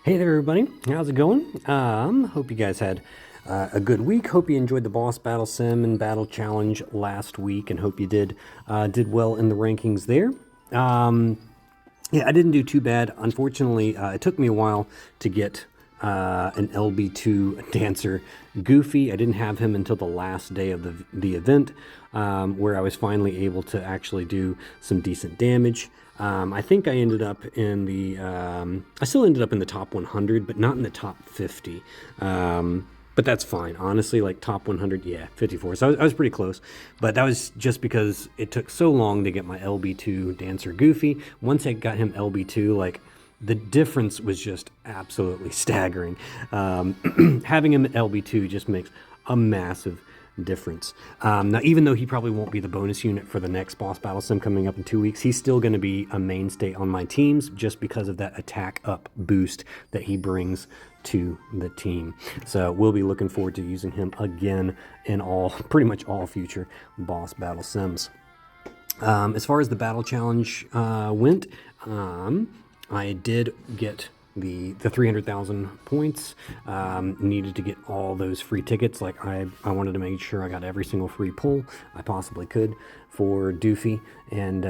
Hey there, everybody. How's it going? Hope you guys had a good week. Hope you enjoyed the boss battle sim and battle challenge last week, and hope you did well in the rankings there. Um, yeah, I didn't do too bad. Unfortunately, it took me a while to get an LB2 dancer Goofy. I didn't have him until the last day of the event, where I was finally able to actually do some decent damage. I think I ended up in I still ended up in the top 100, but not in the top 50. But that's fine. Honestly, like top 100, yeah, 54. So I was pretty close. But that was just because it took so long to get my LB2 dancer Goofy. Once I got him LB2, like the difference was just absolutely staggering. Having him at LB2 just makes a massive difference. Now, even though he probably won't be the bonus unit for the next boss battle sim coming up in 2 weeks, he's still going to be a mainstay on my teams just because of that attack up boost that he brings to the team. So we'll be looking forward to using him again in pretty much all future boss battle sims. As far as the battle challenge went, I did get the 300,000 points. Needed to get all those free tickets. Like I wanted to make sure I got every single free pull I possibly could for Doofy. And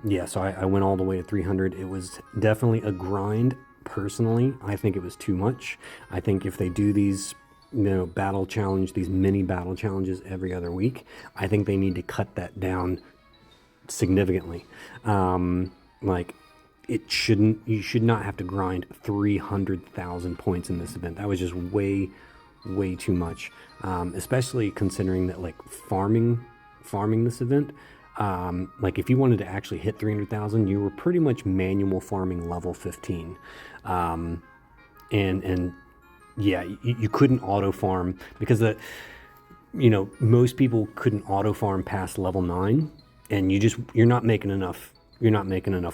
yeah, so I went all the way to 300. It was definitely a grind. Personally, I think it was too much. I think if they do these battle challenge, these mini battle challenges every other week, I think they need to cut that down significantly. Like you should not have to grind 300,000 points in this event. That was just way too much, especially considering that like farming this event, like if you wanted to actually hit 300,000, you were pretty much manual farming level 15. And yeah, you couldn't auto farm because most people couldn't auto farm past level 9, and you're not making enough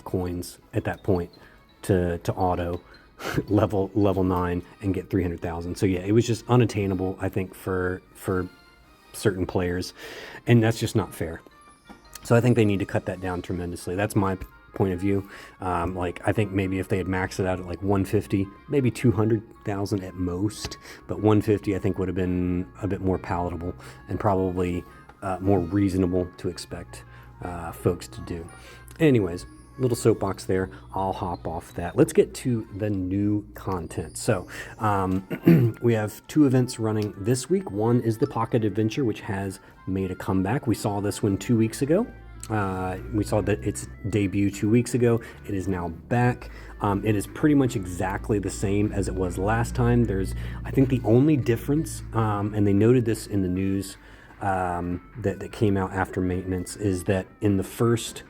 coins at that point to auto level 9 and get 300,000. So yeah, it was just unattainable, I think, for certain players, and that's just not fair. So I think they need to cut that down tremendously. That's my point of view. Like I think maybe if they had maxed it out at like 150, maybe 200,000 at most, but 150 I think would have been a bit more palatable and probably more reasonable to expect folks to do. Anyways, little soapbox there. I'll hop off that. Let's get to the new content. So we have 2 events running this week. One is the Pocket Adventure, which has made a comeback. We saw this one 2 weeks ago. We saw that its debut 2 weeks ago. It is now back. It is pretty much exactly the same as it was last time. I think the only difference, and they noted this in the news that came out after maintenance, is that in the first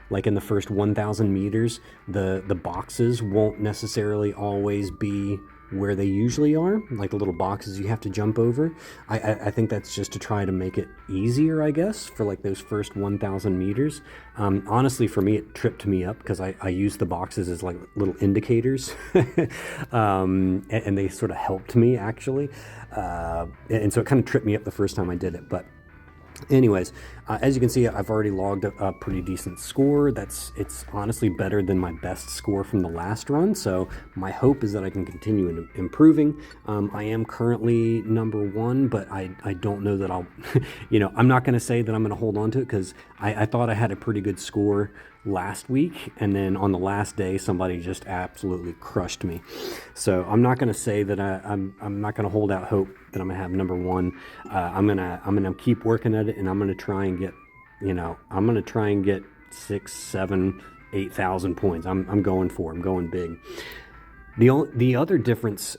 1,000 meters, the boxes won't necessarily always be where they usually are, like the little boxes you have to jump over. I think that's just to try to make it easier, I guess, for like those first 1,000 meters. Honestly, for me, it tripped me up because I use the boxes as like little indicators, and they sort of helped me actually. And so it kind of tripped me up the first time I did it, but anyways, as you can see, I've already logged a pretty decent score. It's honestly better than my best score from the last run, so my hope is that I can continue improving. I am currently number 1, but I don't know that I'll, I'm not going to say that I'm going to hold on to it because I thought I had a pretty good score last week, and then on the last day somebody just absolutely crushed me. So I'm not going to say that I'm not going to hold out hope that I'm going to have number 1. I'm gonna keep working at it, and I'm going to try and get 6, 7, 8,000 points. I'm going big. The other difference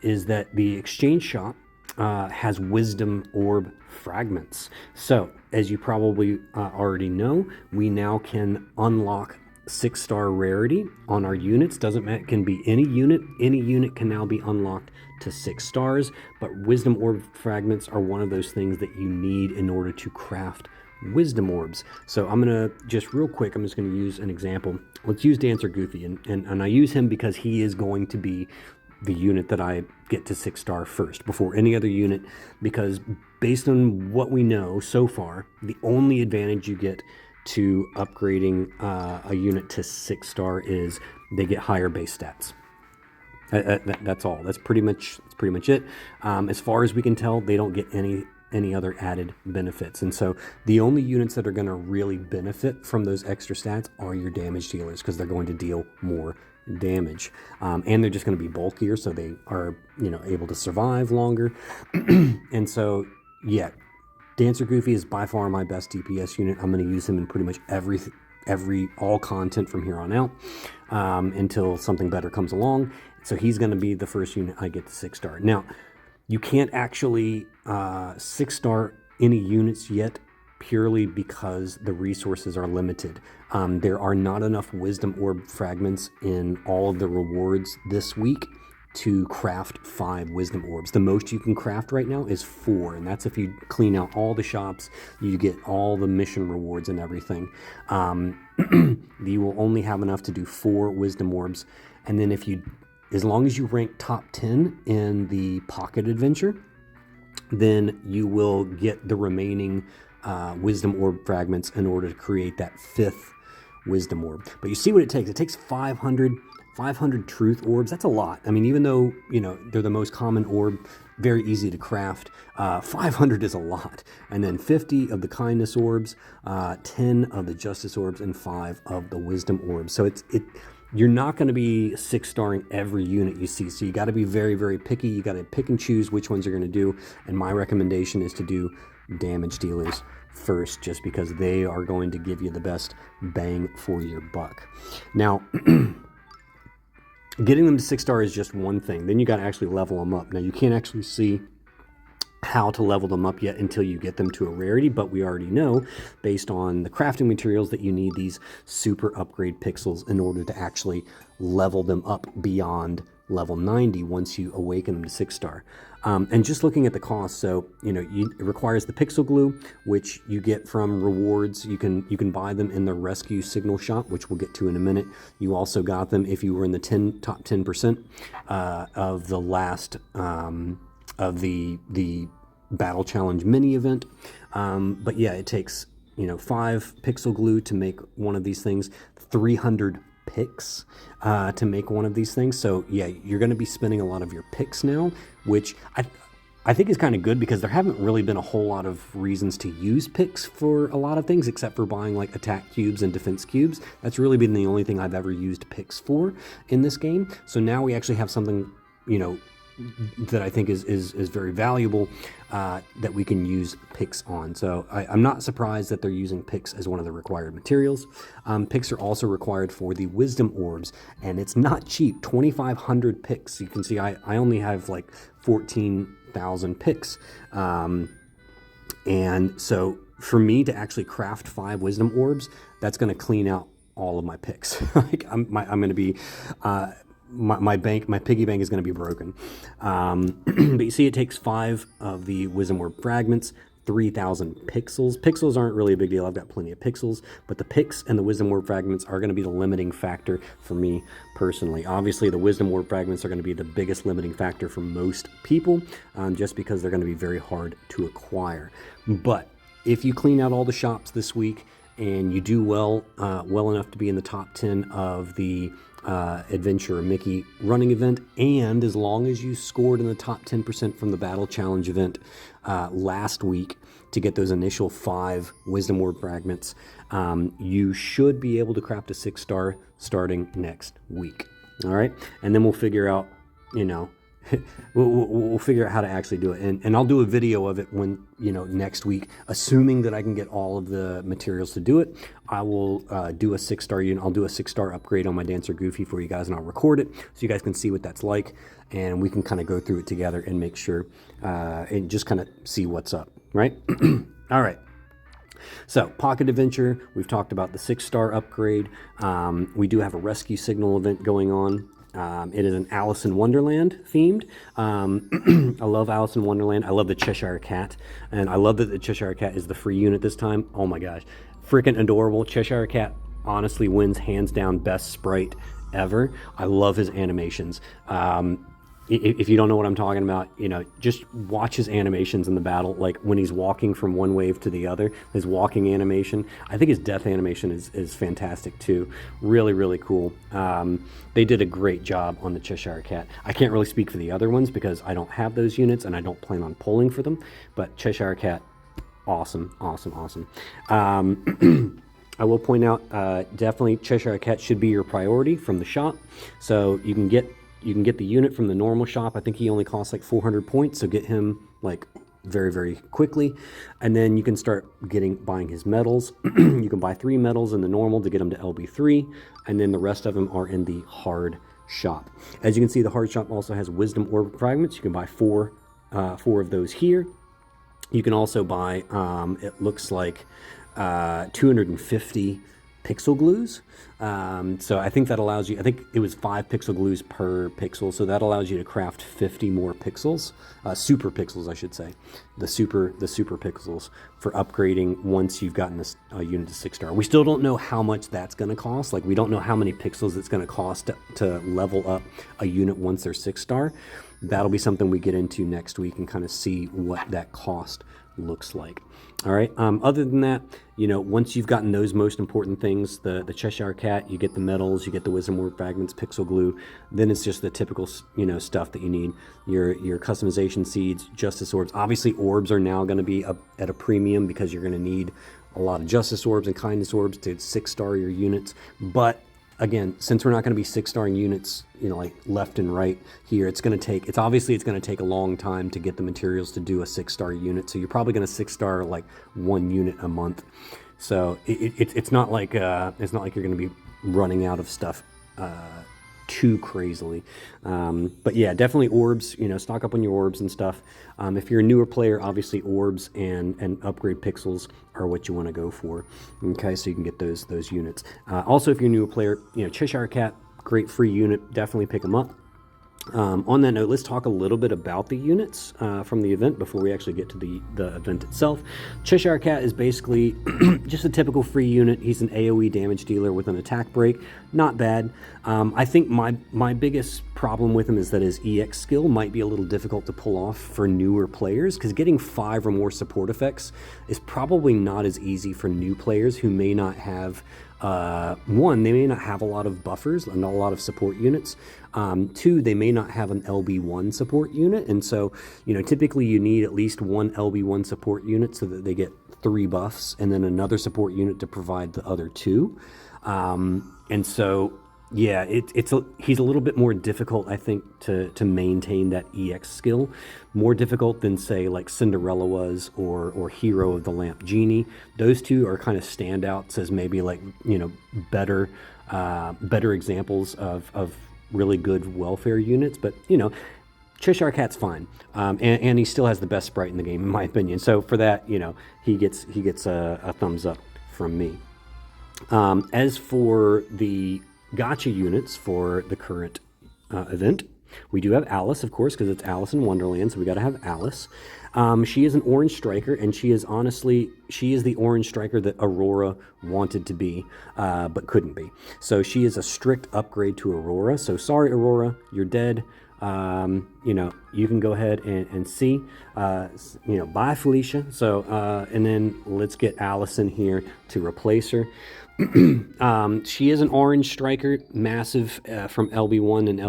is that the exchange shop has wisdom orb fragments. So as you probably already know, we now can unlock 6-star rarity on our units. Doesn't matter, it can be any unit. Any unit can now be unlocked to 6 stars, but wisdom orb fragments are one of those things that you need in order to craft wisdom orbs. So I'm gonna just real quick, I'm just gonna use an example. Let's use Dancer Goofy, and I use him because he is going to be the unit that I get to 6-star first before any other unit, because based on what we know so far, the only advantage you get to upgrading a unit to 6-star is they get higher base stats. That's all. That's pretty much it. As far as we can tell, they don't get any other added benefits. And so the only units that are going to really benefit from those extra stats are your damage dealers, because they're going to deal more damage, and they're just going to be bulkier, so they are able to survive longer. And so yeah, Dancer Goofy is by far my best DPS unit. I'm going to use him in pretty much all content from here on out, until something better comes along. So he's going to be the first unit I get to 6-star. Now, you can't actually 6-star any units yet, purely because the resources are limited. There are not enough Wisdom Orb fragments in all of the rewards this week to craft 5 Wisdom Orbs. The most you can craft right now is 4, and that's if you clean out all the shops, you get all the mission rewards and everything. You will only have enough to do 4 Wisdom Orbs, and then as long as you rank top 10 in the Pocket Adventure, then you will get the remaining Wisdom Orb fragments in order to create that 5th Wisdom Orb. But you see what it takes. It takes 500 Truth Orbs. That's a lot. I mean, even though, they're the most common orb, very easy to craft, 500 is a lot. And then 50 of the Kindness Orbs, 10 of the Justice Orbs, and 5 of the Wisdom Orbs. So you're not going to be 6-starring every unit you see. So you got to be very, very picky. You got to pick and choose which ones you're going to do. And my recommendation is to do damage dealers first, just because they are going to give you the best bang for your buck. Now, getting them to 6-star is just one thing. Then you got to actually level them up. Now, you can't actually see how to level them up yet until you get them to a rarity, but we already know, based on the crafting materials, that you need these super upgrade pixels in order to actually level them up beyond level 90 once you awaken them to 6-star. And just looking at the cost, so it requires the pixel glue, which you get from rewards. You can buy them in the rescue signal shop, which we'll get to in a minute. You also got them if you were in the top 10% of the last of the battle challenge mini event. But yeah, it takes 5 pixel glue to make one of these things, 300 picks to make one of these things. So yeah, you're going to be spending a lot of your picks now, which I think is kind of good, because there haven't really been a whole lot of reasons to use picks for a lot of things, except for buying like attack cubes and defense cubes. That's really been the only thing I've ever used picks for in this game. So now we actually have something that I think is very valuable, that we can use picks on. So I'm not surprised that they're using picks as one of the required materials. Picks are also required for the Wisdom Orbs, and it's not cheap. 2,500 picks. You can see I only have like 14,000 picks. And so for me to actually craft 5 Wisdom Orbs, that's going to clean out all of my picks. Like I'm going to be... my piggy bank is going to be broken. But you see, it takes 5 of the Wisdom Orb fragments, 3,000 pixels. Pixels aren't really a big deal. I've got plenty of pixels, but the picks and the Wisdom Orb fragments are going to be the limiting factor for me personally. Obviously, the Wisdom Orb fragments are going to be the biggest limiting factor for most people, just because they're going to be very hard to acquire. But if you clean out all the shops this week and you do well enough to be in the top 10 of the Adventure Mickey running event, and as long as you scored in the top 10% from the Battle Challenge event last week to get those initial 5 Wisdom Orb fragments, you should be able to craft a 6-star starting next week. All right, and then we'll figure out, we'll figure out how to actually do it, and I'll do a video of it when next week, assuming that I can get all of the materials to do it. I will do a 6-star unit. I'll do a 6-star upgrade on my Dancer Goofy for you guys, and I'll record it so you guys can see what that's like, and we can kind of go through it together and make sure and just kind of see what's up, right? All right. So, Pocket Adventure, we've talked about the 6-star upgrade. We do have a rescue signal event going on. It is an Alice in Wonderland themed. I love Alice in Wonderland. I love the Cheshire Cat, and I love that the Cheshire Cat is the free unit this time. Oh my gosh, freaking adorable. Cheshire Cat honestly wins hands down best sprite ever. I love his animations. if you don't know what I'm talking about, just watch his animations in the battle. Like when he's walking from one wave to the other, his walking animation. I think his death animation is fantastic too. Really, really cool. They did a great job on the Cheshire Cat. I can't really speak for the other ones because I don't have those units and I don't plan on pulling for them. But Cheshire Cat, awesome, awesome, awesome. I will point out, definitely Cheshire Cat should be your priority from the shop. So you can get the unit from the normal shop. I think he only costs like 400 points, so get him like very, very quickly. And then you can start buying his medals. You can buy 3 medals in the normal to get him to LB3, and then the rest of them are in the hard shop. As you can see, the hard shop also has wisdom orb fragments. You can buy 4 of those here. You can also buy, it looks like 250 pixel glues. So I think that allows you, I think it was 5 pixel glues per pixel. So that allows you to craft 50 more pixels, super pixels, I should say, the super pixels for upgrading once you've gotten a unit to 6-star. We still don't know how much that's going to cost. Like we don't know how many pixels it's going to cost to level up a unit once they're 6-star. That'll be something we get into next week and kind of see what that cost looks like. All right. Other than that, once you've gotten those most important things, the Cheshire Cat, you get the medals, you get the wisdom word fragments, pixel glue, then it's just the typical, stuff that you need. Your customization seeds, justice orbs. Obviously, orbs are now going to be at a premium because you're going to need a lot of justice orbs and kindness orbs to 6-star your units. But again, since we're not going to be 6-starring units, like left and right here, it's going to take a long time to get the materials to do a 6-star unit. So you're probably going to 6-star like 1 unit a month. So it's not like you're going to be running out of stuff too crazily. But yeah, definitely orbs, stock up on your orbs and stuff. If you're a newer player, obviously orbs and upgrade pixels are what you want to go for. Okay, so you can get those units. Also, if you're a newer player, Cheshire Cat, great free unit, definitely pick them up. On that note, let's talk a little bit about the units from the event before we actually get to the event itself. Cheshire Cat is basically just a typical free unit. He's an AoE damage dealer with an attack break. Not bad. I think my biggest problem with him is that his EX skill might be a little difficult to pull off for newer players, because getting 5 or more support effects is probably not as easy for new players who may not have one, they may not have a lot of buffers and not a lot of support units. 2, they may not have an LB1 support unit. And so, typically you need at least 1 LB1 support unit so that they get 3 buffs and then another support unit to provide the other 2. And so, yeah, he's a little bit more difficult, I think, to maintain that EX skill. More difficult than, say, like Cinderella was or Hero of the Lamp Genie. Those 2 are kind of standouts as maybe like, better examples of really good welfare units. But, Cheshire Cat's fine. And he still has the best sprite in the game, in my opinion. So for that, he gets a thumbs up from me. As for the gotcha units for the current event, we do have Alice, of course, because it's Alice in Wonderland, so we got to have Alice. She is an orange striker, and she is the orange striker that Aurora wanted to be, but couldn't be. So she is a strict upgrade to Aurora. So sorry, Aurora, you're dead. You can go ahead and see, bye, Felicia. So, and then let's get Allison here to replace her. She is an orange striker, massive from LB1 and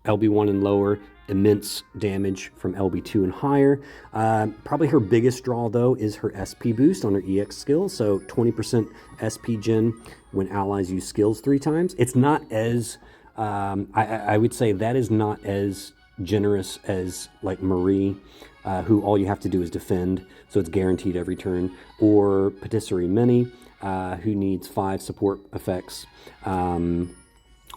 LB1 and lower, immense damage from LB2 and higher. Probably her biggest draw, though, is her SP boost on her EX skill. So 20% SP gen when allies use skills 3 times. It's not as, I would say that is not as generous as like Marie, who all you have to do is defend, so it's guaranteed every turn, or Patisserie Mini, who needs 5 support effects,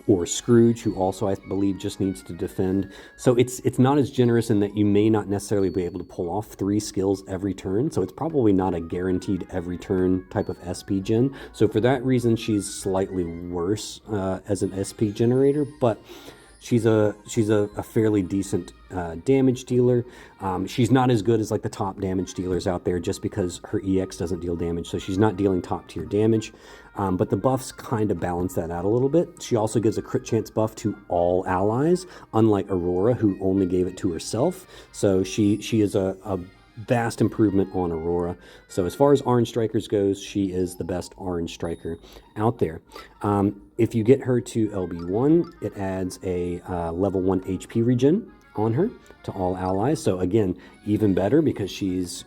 or Scrooge, who also, I believe, just needs to defend. So it's not as generous in that you may not necessarily be able to pull off 3 skills every turn, so it's probably not a guaranteed every turn type of SP gen. So for that reason, she's slightly worse as an SP generator, but she's a fairly decent damage dealer. She's not as good as like the top damage dealers out there, just because her EX doesn't deal damage, so she's not dealing top tier damage. But the buffs kind of balance that out a little bit. She also gives a crit chance buff to all allies, unlike Aurora, who only gave it to herself. So she is a vast improvement on Aurora. So as far as orange strikers goes, she is the best orange striker out there. If you get her to LB1, it adds a level 1 HP regen on her to all allies. So again, even better, because she's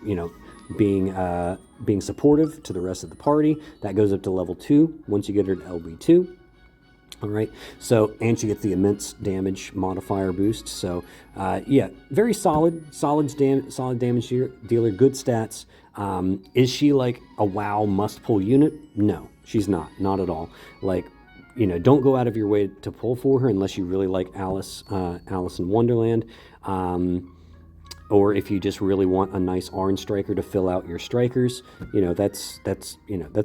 you know, being supportive to the rest of the party. That goes up to level 2 once you get her to LB2. All right, so, and she gets the immense damage modifier boost. So, yeah, very solid damage dealer, good stats. Is she like a WoW must-pull unit? No, she's not at all. Like, you know, don't go out of your way to pull for her unless you really like Alice in Wonderland. Or if you just really want a nice orange striker to fill out your strikers, you know, that's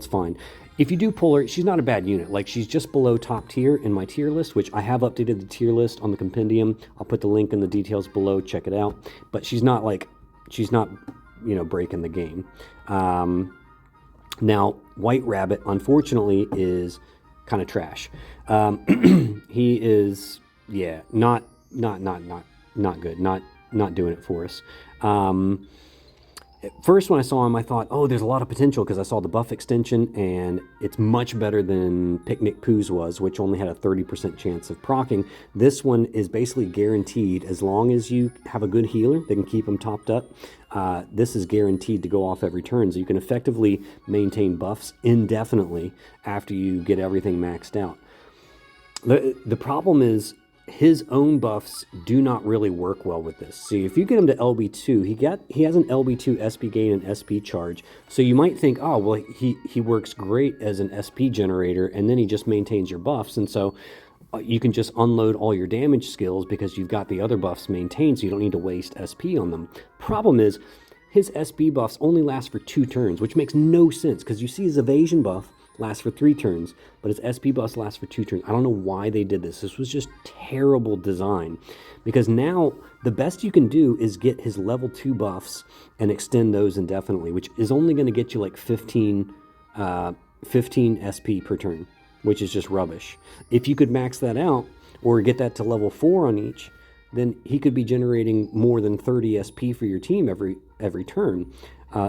fine. If you do pull her, she's not a bad unit. Like, she's just below top tier in my tier list, which I have updated the tier list on the compendium. I'll put the link in the details below. Check it out. But she's not, you know, breaking the game. Now, White Rabbit, unfortunately, is kind of trash. He is, yeah, not good. Not doing it for us. At first, when I saw him, I thought, oh, there's a lot of potential, because I saw the buff extension, and it's much better than Picnic Poo's was, which only had a 30% chance of proccing. This one is basically guaranteed. As long as you have a good healer that can keep them topped up, this is guaranteed to go off every turn. So you can effectively maintain buffs indefinitely after you get everything maxed out. The problem is, his own buffs do not really work well with this. See, if you get him to LB2, he has an LB2 SP gain and SP charge. So you might think, oh, well, he works great as an SP generator, and then he just maintains your buffs. And so you can just unload all your damage skills because you've got the other buffs maintained, so you don't need to waste SP on them. Problem is, his SP buffs only last for 2 turns, which makes no sense, because you see his evasion buff lasts for 3 turns, but his SP buffs last for 2 turns. I don't know why they did this. This was just terrible design, because now the best you can do is get his level 2 buffs and extend those indefinitely, which is only going to get you like 15 SP per turn, which is just rubbish. If you could max that out or get that to level 4 on each, then he could be generating more than 30 SP for your team every turn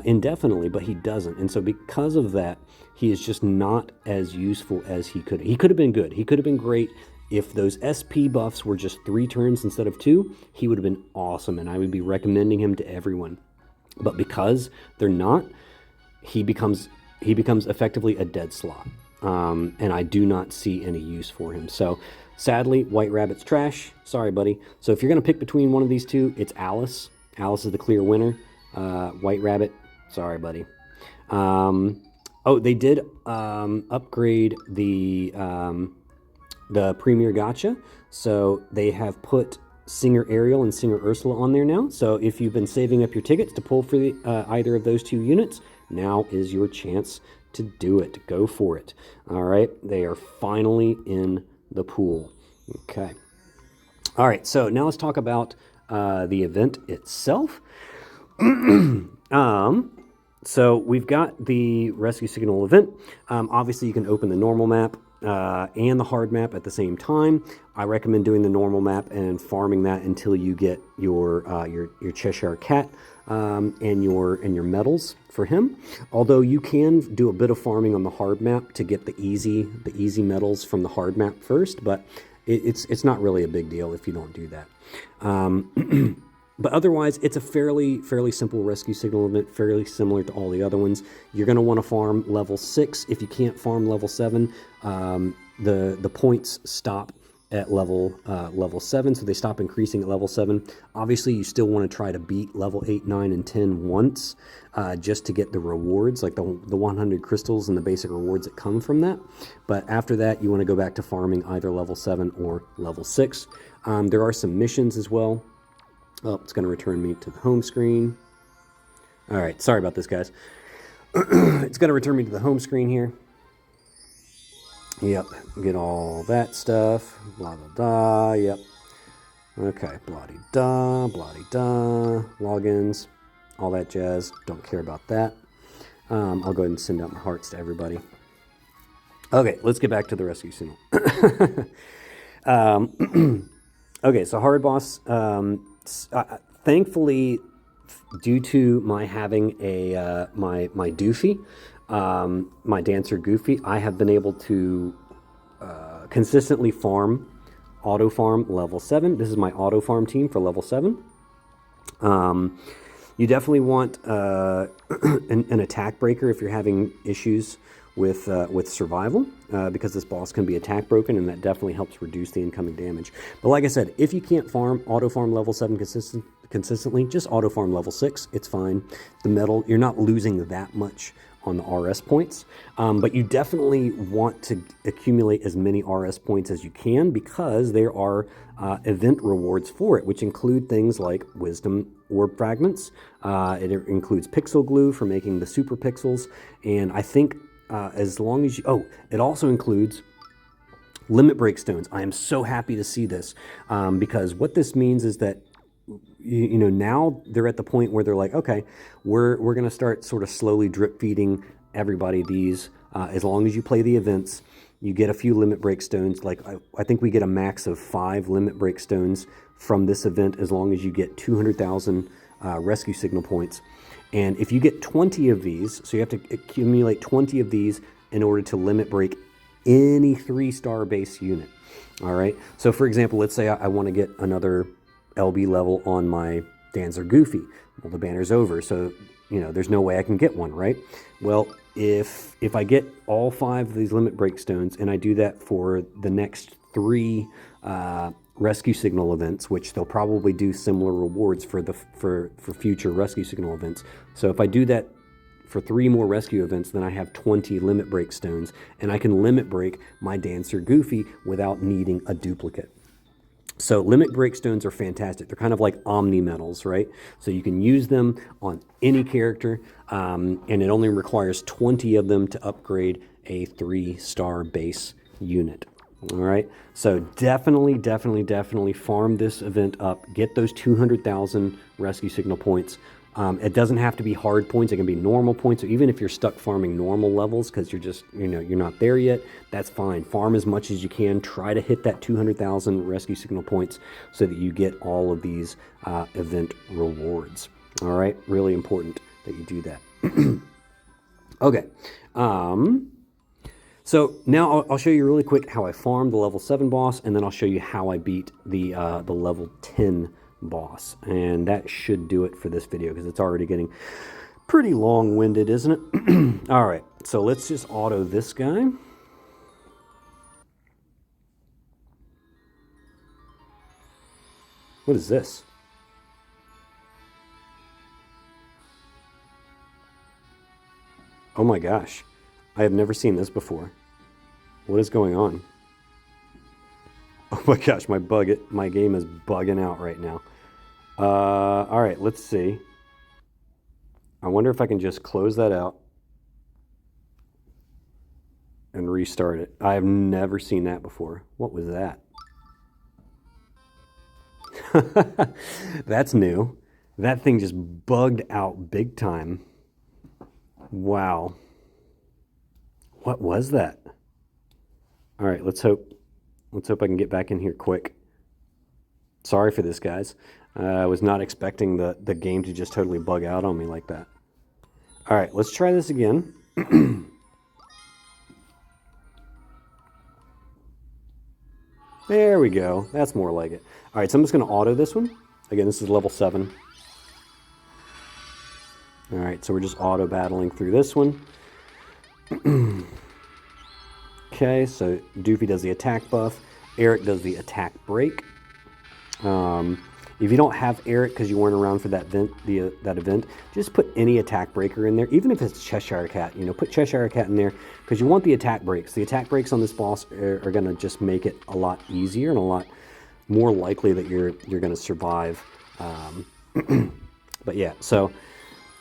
indefinitely, but he doesn't. And so because of that, he is just not as useful as he could. He could have been good. He could have been great. If those SP buffs were just 3 turns instead of 2, he would have been awesome, and I would be recommending him to everyone. But because they're not, he becomes effectively a dead slot. And I do not see any use for him. So sadly, White Rabbit's trash. Sorry, buddy. So if you're going to pick between one of these two, it's Alice. Alice is the clear winner. White Rabbit, sorry, buddy. Oh, they did upgrade the Premier Gacha. So they have put Singer Ariel and Singer Ursula on there now. So if you've been saving up your tickets to pull for either of those 2 units, now is your chance to do it. Go for it. All right, they are finally in the pool. Okay. All right, so now let's talk about the event itself. So we've got the Rescue Signal event. Obviously, you can open the normal map and the hard map at the same time. I recommend doing the normal map and farming that until you get your Cheshire cat and your medals for him. Although you can do a bit of farming on the hard map to get the easy medals from the hard map first, but it's not really a big deal if you don't do that. But otherwise, it's a fairly simple Rescue Signal event, fairly similar to all the other ones. You're going to want to farm level 6. If you can't farm level 7, the points stop at level 7, so they stop increasing at level 7. Obviously, you still want to try to beat level 8, 9, and 10 once, just to get the rewards, like the 100 crystals and the basic rewards that come from that. But after that, you want to go back to farming either level 7 or level 6. There are some missions as well. Oh, it's going to return me to the home screen. All right, sorry about this, guys. It's going to return me to the home screen here. Yep, get all that stuff. Blah, blah, blah. Yep. Okay, blah-de-da, blah-de-da. Logins, all that jazz. Don't care about that. I'll go ahead and send out my hearts to everybody. Okay, let's get back to the rescue signal. Okay, so hard boss. Thankfully, due to my having a my Doofy, my dancer Goofy, I have been able to consistently farm, auto farm level 7. This is my auto farm team for level 7. You definitely want an attack breaker if you're having issues with survival, because this boss can be attack broken, and that definitely helps reduce the incoming damage. But like I said, if you can't auto farm level 7 consistently, just auto farm level 6. It's fine. The metal, you're not losing that much on the RS points, but you definitely want to accumulate as many RS points as you can, because there are event rewards for it, which include things like wisdom orb fragments. It includes pixel glue for making the super pixels, and I think as long as you, it also includes limit break stones. I am so happy to see this, because what this means is that you know, now they're at the point where they're like, okay, we're going to start sort of slowly drip feeding everybody these. As long as you play the events, you get a few limit break stones. Like I think we get a max of 5 limit break stones from this event, as long as you get 200,000 rescue signal points. And if you get 20 of these, so you have to accumulate 20 of these in order to limit break any 3-star base unit. All right. So for example, let's say I want to get another LB level on my Dancer Goofy. Well, the banner's over, so you know there's no way I can get one, right? Well, if I get all 5 of these limit break stones, and I do that for the next 3 rescue signal events, which they'll probably do similar rewards for future rescue signal events. So if I do that for 3 more rescue events, then I have 20 limit break stones, and I can limit break my Dancer Goofy without needing a duplicate. So limit break stones are fantastic. They're kind of like omni metals, right? So you can use them on any character, and it only requires 20 of them to upgrade a 3-star base unit. All right, so definitely farm this event up. Get those 200,000 rescue signal points. It doesn't have to be hard points. It can be normal points. So even if you're stuck farming normal levels because you're just, you know, you're not there yet, that's fine. Farm as much as you can. Try to hit that 200,000 rescue signal points so that you get all of these event rewards. All right, really important that you do that. Okay. So now I'll show you really quick how I farmed the level 7 boss, and then I'll show you how I beat the level 10 boss. And that should do it for this video, because it's already getting pretty long-winded, isn't it? All right, so let's just auto this guy. What is this? Oh my gosh. I have never seen this before. What is going on? Oh my gosh, my game is bugging out right now. All right, let's see. I wonder if I can just close that out and restart it. I have never seen that before. What was that? That's new. That thing just bugged out big time. Wow. What was that? All right, let's hope I can get back in here quick. Sorry for this, guys. I was not expecting the game to just totally bug out on me like that. All right, let's try this again. There we go. That's more like it. All right, so I'm just going to auto this one. Again, this is level 7. All right, so we're just auto battling through this one. Okay, so Doofy does the attack buff. Eric does the attack break. If you don't have Eric because you weren't around for that event, just put any attack breaker in there. Even if it's Cheshire Cat, you know, put Cheshire Cat in there because you want the attack breaks. The attack breaks on this boss are going to just make it a lot easier and a lot more likely that you're going to survive. But yeah, so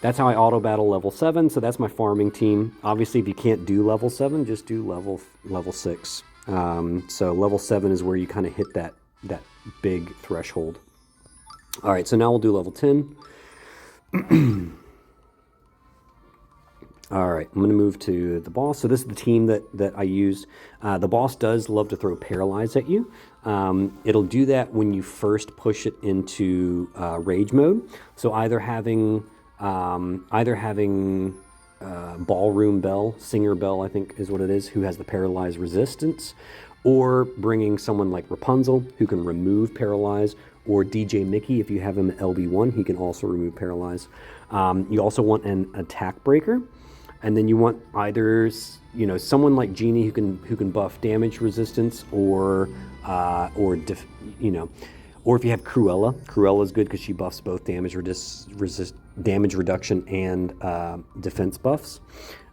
that's how I auto battle level 7. So that's my farming team. Obviously, if you can't do level 7, just do level 6. So level 7 is where you kind of hit that big threshold. All right, so now we'll do level 10. All right, I'm going to move to the boss. So this is the team that I used. The boss does love to throw Paralyze at you. It'll do that when you first push it into rage mode. So either having Ballroom Belle, Singer Belle, I think is what it is, who has the Paralyze resistance, or bringing someone like Rapunzel, who can remove Paralyze, or DJ Mickey, if you have him at LB1, he can also remove Paralyze. You also want an Attack Breaker. And then you want either, someone like Genie who can buff damage resistance, or if you have Cruella. Cruella's good because she buffs both damage damage reduction and defense buffs.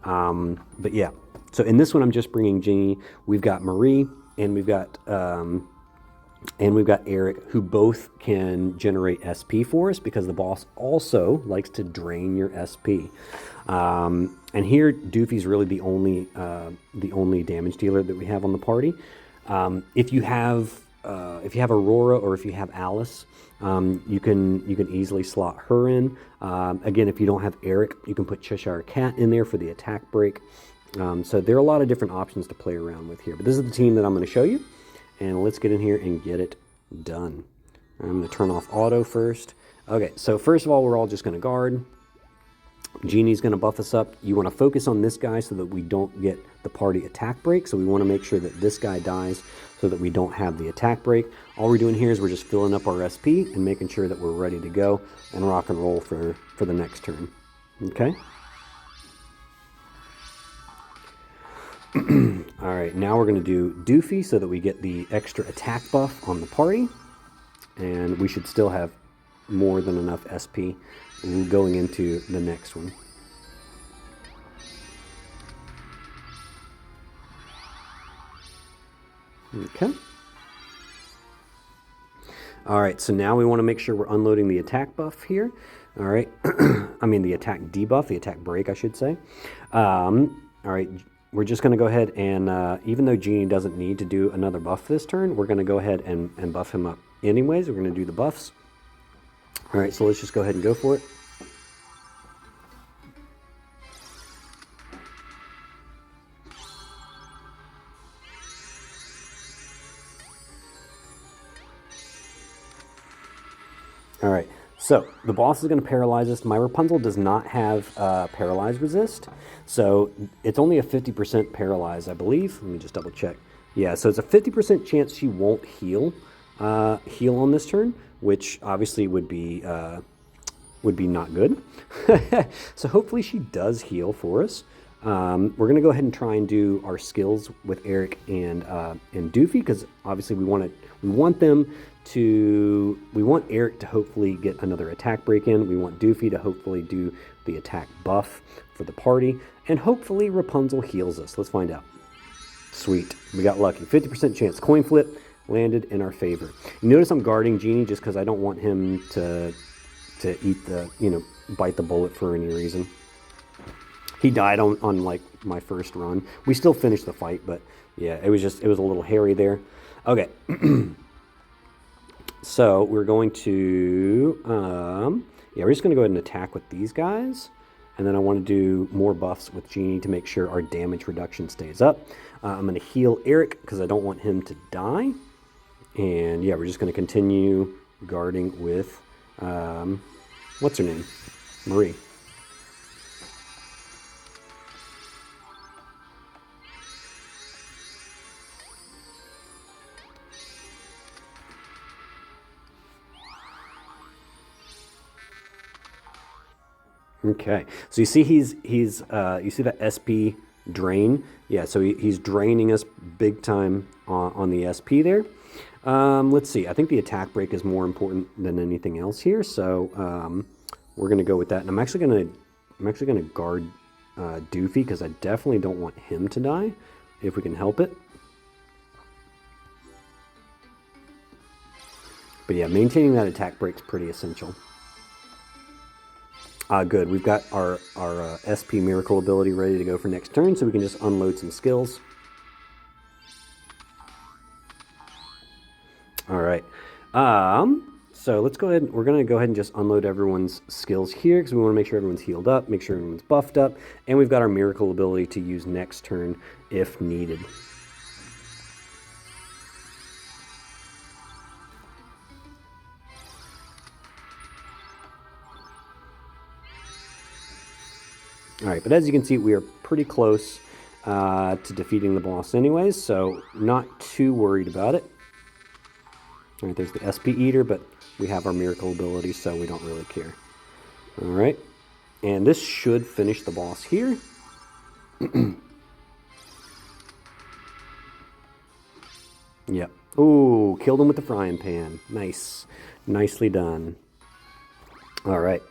But yeah, so in this one I'm just bringing Genie. We've got Marie and we've got Eric, who both can generate SP for us because the boss also likes to drain your SP. And here, Doofy's really the only damage dealer that we have on the party. If you have Aurora or if you have Alice, you can easily slot her in. Again, if you don't have Eric, you can put Cheshire Cat in there for the attack break. So there are a lot of different options to play around with here. But this is the team that I'm going to show you, and let's get in here and get it done. I'm going to turn off auto first. Okay, so first of all, we're all just going to guard. Genie's going to buff us up. You want to focus on this guy so that we don't get the party attack break. So we want to make sure that this guy dies so that we don't have the attack break. All we're doing here is we're just filling up our SP and making sure that we're ready to go and rock and roll for the next turn. Okay? All right, now we're going to do Doofy so that we get the extra attack buff on the party. And we should still have more than enough SP going into the next one. Okay. All right, so now we want to make sure we're unloading the attack buff here. All right, I mean the attack debuff, the attack break, I should say. All right, we're just going to go ahead and, even though Genie doesn't need to do another buff this turn, we're going to go ahead and buff him up anyways. We're going to do the buffs. All right, so let's just go ahead and go for it. All right, so the boss is going to paralyze us. My Rapunzel does not have paralyze resist, so it's only a 50% paralyze, I believe. Let me just double check. Yeah, so it's a 50% chance she won't heal on this turn, which obviously would be not good. So hopefully she does heal for us. We're going to go ahead and try and do our skills with Eric and Doofy, because obviously we want Eric to hopefully get another attack break in. We want Doofy to hopefully do the attack buff for the party, and hopefully Rapunzel heals us. Let's find out. Sweet, we got lucky. 50% chance. Coin flip landed in our favor. You notice I'm guarding Genie just because I don't want him to eat bite the bullet for any reason. He died on like my first run. We still finished the fight, but yeah, it was a little hairy there. Okay. So we're going to, we're just going to go ahead and attack with these guys. And then I want to do more buffs with Genie to make sure our damage reduction stays up. I'm going to heal Eric because I don't want him to die. And yeah, we're just going to continue guarding with, what's her name? Marie. Okay, so you see you see that SP drain? Yeah, so he's draining us big time on the SP there. Let's see, I think the attack break is more important than anything else here, so we're gonna go with that. And I'm actually gonna guard Doofy because I definitely don't want him to die if we can help it. But yeah, maintaining that attack break is pretty essential. Good. We've got our SP Miracle ability ready to go for next turn, so we can just unload some skills. All right. So let's go ahead. We're going to go ahead and just unload everyone's skills here because we want to make sure everyone's healed up, make sure everyone's buffed up, and we've got our Miracle ability to use next turn if needed. All right, but as you can see, we are pretty close to defeating the boss anyways, so not too worried about it. All right, there's the SP Eater, but we have our Miracle ability, so we don't really care. All right, and this should finish the boss here. Yep. Ooh, killed him with the frying pan. Nice. Nicely done. All right.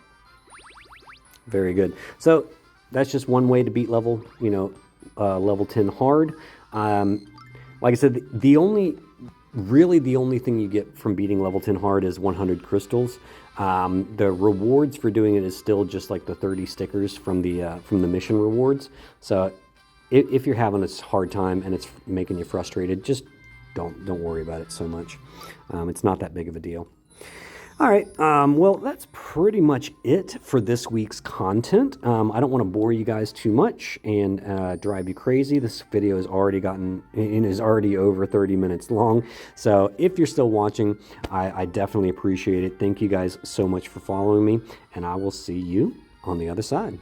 Very good. So that's just one way to beat level 10 hard. Like I said, the only thing you get from beating level 10 hard is 100 crystals. The rewards for doing it is still just like the 30 stickers from the mission rewards. So if you're having a hard time and it's making you frustrated, just don't worry about it so much. It's not that big of a deal. All right, well, that's pretty much it for this week's content. I don't want to bore you guys too much and drive you crazy. This video has already already over 30 minutes long. So if you're still watching, I definitely appreciate it. Thank you guys so much for following me, and I will see you on the other side.